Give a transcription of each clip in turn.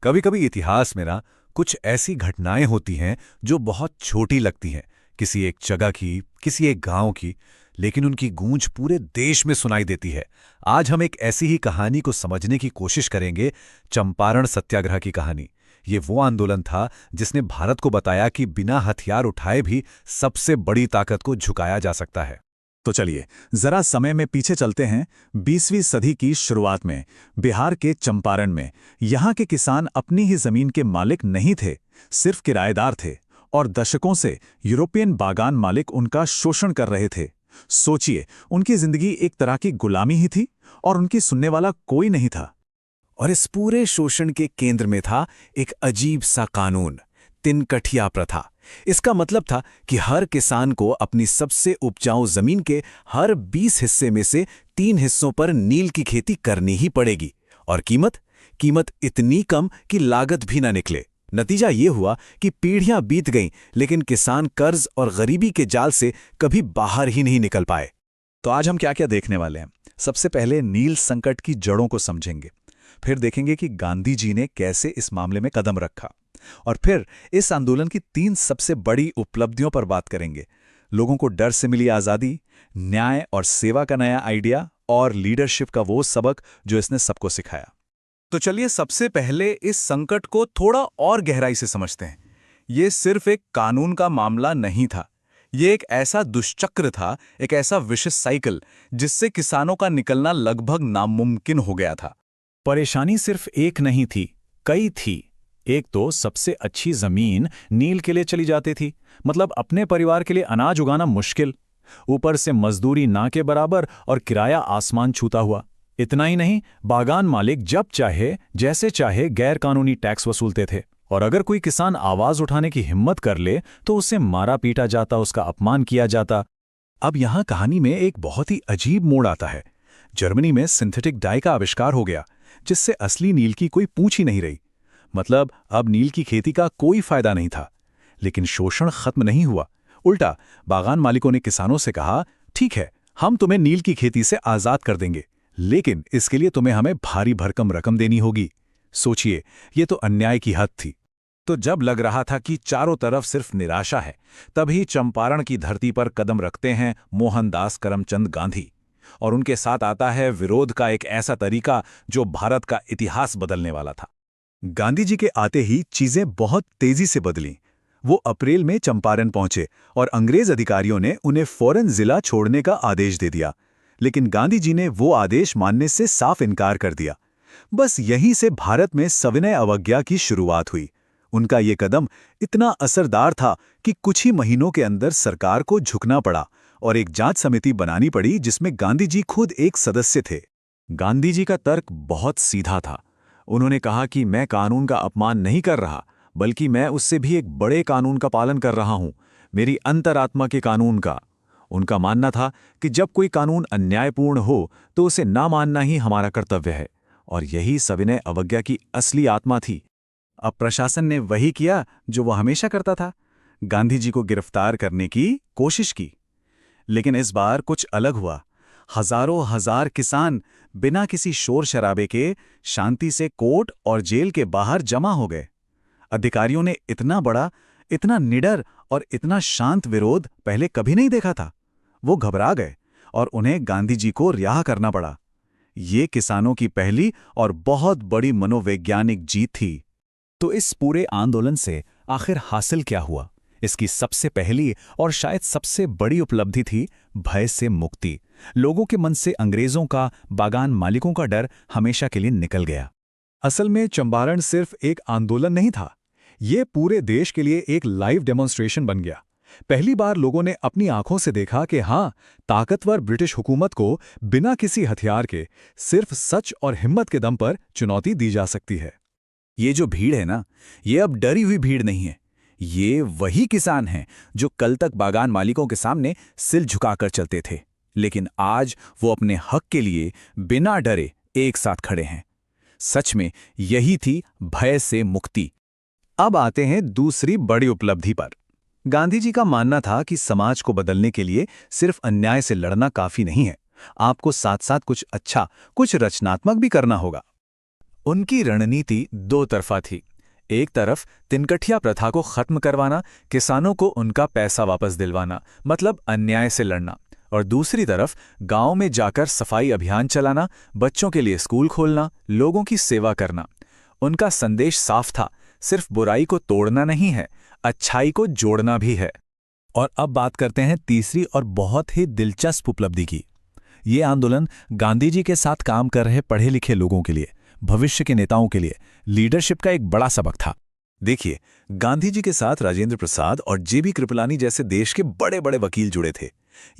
कभी कभी इतिहास में ना कुछ ऐसी घटनाएं होती हैं जो बहुत छोटी लगती हैं, किसी एक जगह की, किसी एक गांव की, लेकिन उनकी गूंज पूरे देश में सुनाई देती है। आज हम एक ऐसी ही कहानी को समझने की कोशिश करेंगे, चंपारण सत्याग्रह की कहानी। ये वो आंदोलन था जिसने भारत को बताया कि बिना हथियार उठाए भी सबसे बड़ी ताकत को झुकाया जा सकता है। तो चलिए जरा समय में पीछे चलते हैं। 20वीं सदी की शुरुआत में बिहार के चंपारण में यहाँ के किसान अपनी ही जमीन के मालिक नहीं थे, सिर्फ किराएदार थे। और दशकों से यूरोपियन बागान मालिक उनका शोषण कर रहे थे। सोचिए, उनकी जिंदगी एक तरह की गुलामी ही थी और उनकी सुनने वाला कोई नहीं था। और इस पूरे शोषण के केंद्र में था एक अजीब सा कानून, तिनकठिया प्रथा। इसका मतलब था कि हर किसान को अपनी सबसे उपजाऊ जमीन के हर 20 हिस्से में से 3 हिस्सों पर नील की खेती करनी ही पड़ेगी। और कीमत इतनी कम कि लागत भी ना निकले। नतीजा ये हुआ कि पीढ़ियां बीत गईं, लेकिन किसान कर्ज और गरीबी के जाल से कभी बाहर ही नहीं निकल पाए। तो आज हम क्या क्या देखने वाले हैं। सबसे पहले नील संकट की जड़ों को समझेंगे, फिर देखेंगे कि गांधी जी ने कैसे इस मामले में कदम रखा, और फिर इस आंदोलन की 3 सबसे बड़ी उपलब्धियों पर बात करेंगे। लोगों को डर से मिली आज़ादी, न्याय और सेवा का नया आइडिया, और लीडरशिप का वो सबक जो इसने सबको सिखाया। तो चलिए सबसे पहले इस संकट को थोड़ा और गहराई से समझते हैं। ये सिर्फ एक कानून का मामला नहीं था। ये एक ऐसा दुष्चक्र था, एक ऐसा विशेष साइकिल जिससे किसानों का निकलना लगभग नामुमकिन हो गया था। परेशानी सिर्फ एक नहीं थी, कई थी। एक तो सबसे अच्छी जमीन नील के लिए चली जाती थी, मतलब अपने परिवार के लिए अनाज उगाना मुश्किल। ऊपर से मजदूरी ना के बराबर और किराया आसमान छूता हुआ। इतना ही नहीं, बागान मालिक जब चाहे जैसे चाहे गैर कानूनी टैक्स वसूलते थे। और अगर कोई किसान आवाज उठाने की हिम्मत कर ले तो उसे मारा पीटा जाता, उसका अपमान किया जाता। अब यहां कहानी में एक बहुत ही अजीब मोड़ आता है। जर्मनी में सिंथेटिक डाई का आविष्कार हो गया, जिससे असली नील की कोई पूछ ही नहीं रही। मतलब अब नील की खेती का कोई फायदा नहीं था। लेकिन शोषण खत्म नहीं हुआ। उल्टा बागान मालिकों ने किसानों से कहा, ठीक है, हम तुम्हें नील की खेती से आजाद कर देंगे, लेकिन इसके लिए तुम्हें हमें भारी भरकम रकम देनी होगी। सोचिए, ये तो अन्याय की हद थी। तो जब लग रहा था कि चारों तरफ सिर्फ निराशा है, तभी चंपारण की धरती पर कदम रखते हैं मोहनदास करमचंद गांधी। और उनके साथ आता है विरोध का एक ऐसा तरीका जो भारत का इतिहास बदलने वाला था। गांधी जी के आते ही चीजें बहुत तेजी से बदलीं। वो अप्रैल में चंपारण पहुंचे और अंग्रेज अधिकारियों ने उन्हें फौरन जिला छोड़ने का आदेश दे दिया। लेकिन गांधी जी ने वो आदेश मानने से साफ इनकार कर दिया। बस यहीं से भारत में सविनय अवज्ञा की शुरुआत हुई। उनका ये कदम इतना असरदार था कि कुछ ही महीनों के अंदर सरकार को झुकना पड़ा और एक जांच समिति बनानी पड़ी, जिसमें गांधी जी खुद एक सदस्य थे। गांधी जी का तर्क बहुत सीधा था। उन्होंने कहा कि मैं कानून का अपमान नहीं कर रहा, बल्कि मैं उससे भी एक बड़े कानून का पालन कर रहा हूं, मेरी अंतरात्मा के कानून का। उनका मानना था कि जब कोई कानून अन्यायपूर्ण हो तो उसे ना मानना ही हमारा कर्तव्य है, और यही सविनय अवज्ञा की असली आत्मा थी। अब प्रशासन ने वही किया जो वो हमेशा करता था, गांधी जी को गिरफ्तार करने की कोशिश की। लेकिन इस बार कुछ अलग हुआ। हजारों हजार किसान बिना किसी शोर शराबे के शांति से कोर्ट और जेल के बाहर जमा हो गए। अधिकारियों ने इतना बड़ा, इतना निडर और इतना शांत विरोध पहले कभी नहीं देखा था। वो घबरा गए और उन्हें गांधी जी को रिहा करना पड़ा। ये किसानों की पहली और बहुत बड़ी मनोवैज्ञानिक जीत थी। तो इस पूरे आंदोलन से आखिर हासिल क्या हुआ? इसकी सबसे पहली और शायद सबसे बड़ी उपलब्धि थी भय से मुक्ति। लोगों के मन से अंग्रेजों का, बागान मालिकों का डर हमेशा के लिए निकल गया। असल में चंपारण सिर्फ एक आंदोलन नहीं था, ये पूरे देश के लिए एक लाइव डेमोन्स्ट्रेशन बन गया। पहली बार लोगों ने अपनी आंखों से देखा कि हाँ, ताकतवर ब्रिटिश हुकूमत को बिना किसी हथियार के, सिर्फ सच और हिम्मत के दम पर चुनौती दी जा सकती है। ये जो भीड़ है ना, ये अब डरी हुई भीड़ नहीं है। ये वही किसान हैं जो कल तक बागान मालिकों के सामने सिर झुकाकर चलते थे, लेकिन आज वो अपने हक के लिए बिना डरे एक साथ खड़े हैं। सच में यही थी भय से मुक्ति। अब आते हैं दूसरी बड़ी उपलब्धि पर। गांधी जी का मानना था कि समाज को बदलने के लिए सिर्फ अन्याय से लड़ना काफी नहीं है, आपको साथ साथ कुछ अच्छा, कुछ रचनात्मक भी करना होगा। उनकी रणनीति दो तरफा थी। एक तरफ तिनकठिया प्रथा को खत्म करवाना, किसानों को उनका पैसा वापस दिलवाना, मतलब अन्याय से लड़ना, और दूसरी तरफ गांव में जाकर सफाई अभियान चलाना, बच्चों के लिए स्कूल खोलना, लोगों की सेवा करना। उनका संदेश साफ था, सिर्फ बुराई को तोड़ना नहीं है, अच्छाई को जोड़ना भी है। और अब बात करते हैं तीसरी और बहुत ही दिलचस्प उपलब्धि की। ये आंदोलन गांधी जी के साथ काम कर रहे पढ़े लिखे लोगों के लिए, भविष्य के नेताओं के लिए लीडरशिप का एक बड़ा सबक था। देखिए, गांधी जी के साथ राजेंद्र प्रसाद और जेबी कृपलानी जैसे देश के बड़े बड़े वकील जुड़े थे।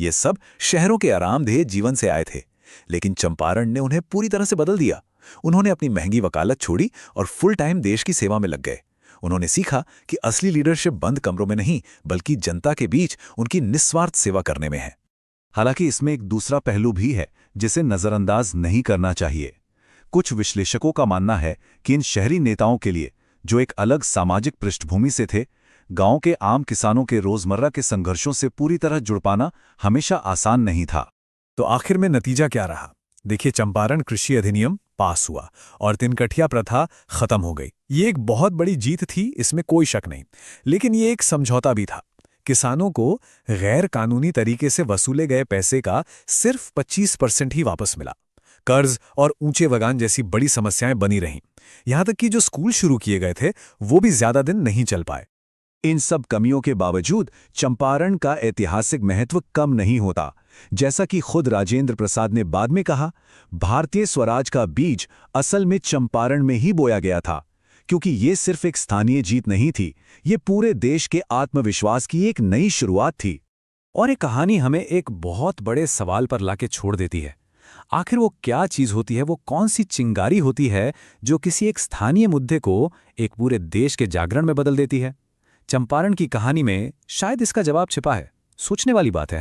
ये सब शहरों के आरामदेह जीवन से आए थे, लेकिन चंपारण ने उन्हें पूरी तरह से बदल दिया। उन्होंने अपनी महंगी वकालत छोड़ी और फुल टाइम देश की सेवा में लग गए। उन्होंने सीखा कि असली लीडरशिप बंद कमरों में नहीं, बल्कि जनता के बीच उनकी निस्वार्थ सेवा करने में है। हालांकि इसमें एक दूसरा पहलू भी है जिसे नजरअंदाज नहीं करना चाहिए। कुछ विश्लेषकों का मानना है कि इन शहरी नेताओं के लिए, जो एक अलग सामाजिक पृष्ठभूमि से थे, गांव के आम किसानों के रोजमर्रा के संघर्षों से पूरी तरह जुड़ पाना हमेशा आसान नहीं था। तो आखिर में नतीजा क्या रहा? देखिए, चंपारण कृषि अधिनियम पास हुआ और तिनकठिया प्रथा खत्म हो गई। ये एक बहुत बड़ी जीत थी, इसमें कोई शक नहीं। लेकिन ये एक समझौता भी था। किसानों को गैर कानूनी तरीके से वसूले गए पैसे का सिर्फ 25% ही वापस मिला। कर्ज और ऊंचे बगान जैसी बड़ी समस्याएं बनी रहीं। यहां तक कि जो स्कूल शुरू किए गए थे वो भी ज्यादा दिन नहीं चल पाए। इन सब कमियों के बावजूद चंपारण का ऐतिहासिक महत्व कम नहीं होता। जैसा कि खुद राजेंद्र प्रसाद ने बाद में कहा, भारतीय स्वराज का बीज असल में चंपारण में ही बोया गया था, क्योंकि ये सिर्फ एक स्थानीय जीत नहीं थी, ये पूरे देश के आत्मविश्वास की एक नई शुरुआत थी। और ये कहानी हमें एक बहुत बड़े सवाल पर लाके छोड़ देती है। आखिर वो क्या चीज होती है, वो कौन सी चिंगारी होती है जो किसी एक स्थानीय मुद्दे को एक पूरे देश के जागरण में बदल देती है? चंपारण की कहानी में शायद इसका जवाब छिपा है। सोचने वाली बात है।